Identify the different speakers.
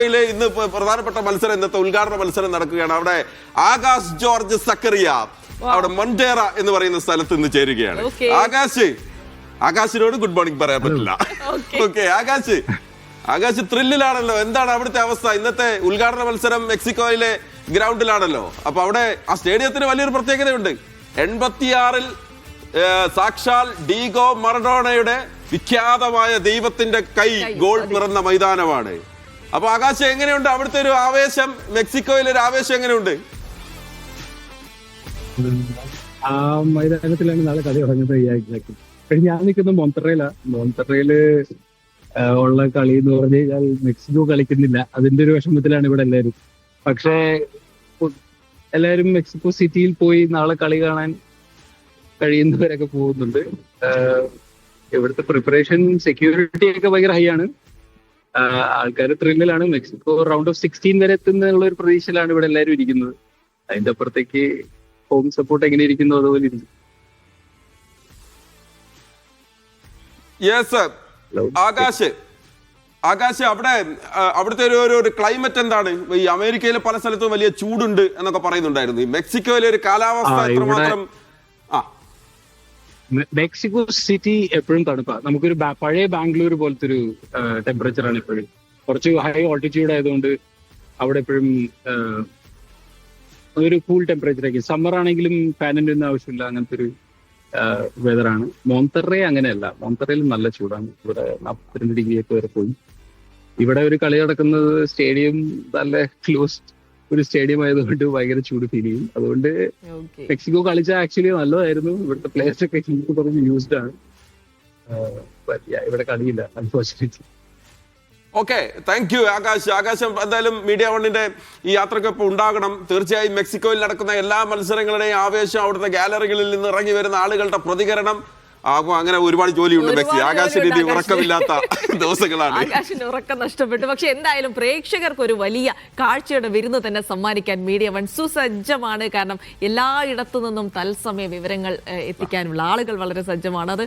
Speaker 1: മെക്സിക്കോയിലെ ഇന്ന് പ്രധാനപ്പെട്ട മത്സരം, ഇന്നത്തെ ഉദ്ഘാടന മത്സരം നടക്കുകയാണ്. അവിടെ ആകാശ് ജോർജ് സക്കറിയ അവിടെ മൊണ്ടേറ എന്ന് പറയുന്ന സ്ഥലത്ത് ഇന്ന് ചേരുകയാണ്. ആകാശിനോട് ഗുഡ് മോർണിംഗ് പറയാൻ പറ്റില്ല. ഓക്കെ, ആകാശ് ത്രില്ലിലാണല്ലോ. എന്താണ് അവിടുത്തെ അവസ്ഥ? ഇന്നത്തെ ഉദ്ഘാടന മത്സരം മെക്സിക്കോയിലെ ഗ്രൗണ്ടിലാണല്ലോ. അപ്പൊ അവിടെ ആ സ്റ്റേഡിയത്തിന് വലിയൊരു പ്രത്യേകതയുണ്ട്. 86-ൽ സാക്ഷാൽ ഡീഗോ മറഡോണയുടെ വിഖ്യാതമായ ദൈവത്തിന്റെ കൈ ഗോൾ പിറന്ന മൈതാനമാണ്. അപ്പൊ ആകാശം എങ്ങനെയുണ്ട് അവിടുത്തെ ഒരു ആവേശം? മെക്സിക്കോയിലെ ഒരു ആവേശം എങ്ങനെയുണ്ട്?
Speaker 2: ആ മൈതാനത്തിലാണ് നാളെ കളി തുടങ്ങുന്നത്. ഞാൻ നിൽക്കുന്നത് മോൺടെറയില് ഉള്ള കളി എന്ന് പറഞ്ഞു കഴിഞ്ഞാൽ മെക്സിക്കോ കളിക്കുന്നില്ല. അതിന്റെ ഒരു വിഷമത്തിലാണ് ഇവിടെ എല്ലാവരും. പക്ഷേ എല്ലാവരും മെക്സിക്കോ സിറ്റിയിൽ പോയി നാളെ കളി കാണാൻ കഴിയുന്നവരൊക്കെ പോകുന്നുണ്ട്. ഇവിടുത്തെ പ്രിപ്പറേഷൻ, സെക്യൂരിറ്റി ഒക്കെ ഭയങ്കര ഹൈ ആണ്. ആൾക്കാർ ത്രില്ലിലാണ്. മെക്സിക്കോ റൗണ്ട് ഓഫ് 16 വരെ എത്തുന്നുള്ള ഒരു പ്രതീക്ഷയിലാണ് ഇവിടെ എല്ലാവരും ഇരിക്കുന്നത്. അതിന്റെ അപ്പുറത്തേക്ക് ഹോം സപ്പോർട്ട് എങ്ങനെ ഇരിക്കുന്നു അതുപോലെ ഇരിക്കും.
Speaker 1: ആകാശ് അവിടുത്തെ ഒരു ക്ലൈമറ്റ് എന്താണ്? ഈ അമേരിക്കയിലെ പല സ്ഥലത്തും വലിയ ചൂടുണ്ട് എന്നൊക്കെ പറയുന്നുണ്ടായിരുന്നു. മെക്സിക്കോയിലെ ഒരു കാലാവസ്ഥ എത്രമാത്രം?
Speaker 2: മെക്സിക്കോ സിറ്റി എപ്പോഴും തണുപ്പാണ്. നമുക്കൊരു പഴയ ബാംഗ്ലൂർ പോലത്തെ ഒരു ടെമ്പറേച്ചറാണ് എപ്പോഴും. കുറച്ച് ഹൈ ഓൾട്ടിറ്റ്യൂഡ് ആയതുകൊണ്ട് അവിടെ എപ്പോഴും ഒരു കൂൾ ടെമ്പറേച്ചർ ആയിരിക്കും. സമ്മർ ആണെങ്കിലും ഫാനിന്റെ ഒന്നും ആവശ്യമില്ല, അങ്ങനത്തെ ഒരു വെതറാണ്. മോൺടെറേ അങ്ങനെയല്ല. മോൺടെറയിൽ നല്ല ചൂടാണ്. ഇവിടെ 42 ഡിഗ്രി ഒക്കെ വരെ പോയി. ഇവിടെ ഒരു കളി നടക്കുന്നത് സ്റ്റേഡിയം നല്ല ക്ലോസ്ഡ് ഒരു സ്റ്റേഡിയം ആയതുകൊണ്ട് ഭയങ്കര ചൂട് ഫീൽ ചെയ്യും. അതുകൊണ്ട് മെക്സിക്കോ കളിച്ച ആക്ച്വലി നല്ലതായിരുന്നു. ഇവിടുത്തെ പ്ലേയേഴ്സ് ഒക്കെ കുറച്ച് യൂസ്ഡ് ആണ്. ഇവിടെ കളിയില്ല അൺഫോർച്ചുനേറ്റ്ലി.
Speaker 1: ഓക്കെ, താങ്ക് യു ആകാശം. എന്തായാലും മീഡിയ വണ്ണിന്റെ ഈ യാത്രക്കൊപ്പം ഉണ്ടാകണം. തീർച്ചയായും മെക്സിക്കോയിൽ നടക്കുന്ന എല്ലാ മത്സരങ്ങളുടെയും ആവേശം, അവിടുത്തെ ഗാലറികളിൽ നിന്ന് ഇറങ്ങി വരുന്ന ആളുകളുടെ പ്രതികരണം ആകും. അങ്ങനെ ഒരുപാട് ജോലിയുണ്ട്. ആകാശിന് ഇനി ഉറക്കമില്ലാത്ത ദിവസങ്ങളാണ്.
Speaker 3: ആകാശിന് ഉറക്കം നഷ്ടപ്പെട്ടു. പക്ഷെ എന്തായാലും പ്രേക്ഷകർക്ക് ഒരു വലിയ കാഴ്ചയുടെ വിരുന്ന് തന്നെ സമ്മാനിക്കാൻ മീഡിയ വൺ സുസജ്ജമാണ്. കാരണം എല്ലായിടത്തു നിന്നും തത്സമയ വിവരങ്ങൾ എത്തിക്കാനുള്ള ആളുകൾ വളരെ സജ്ജമാണ്. അത്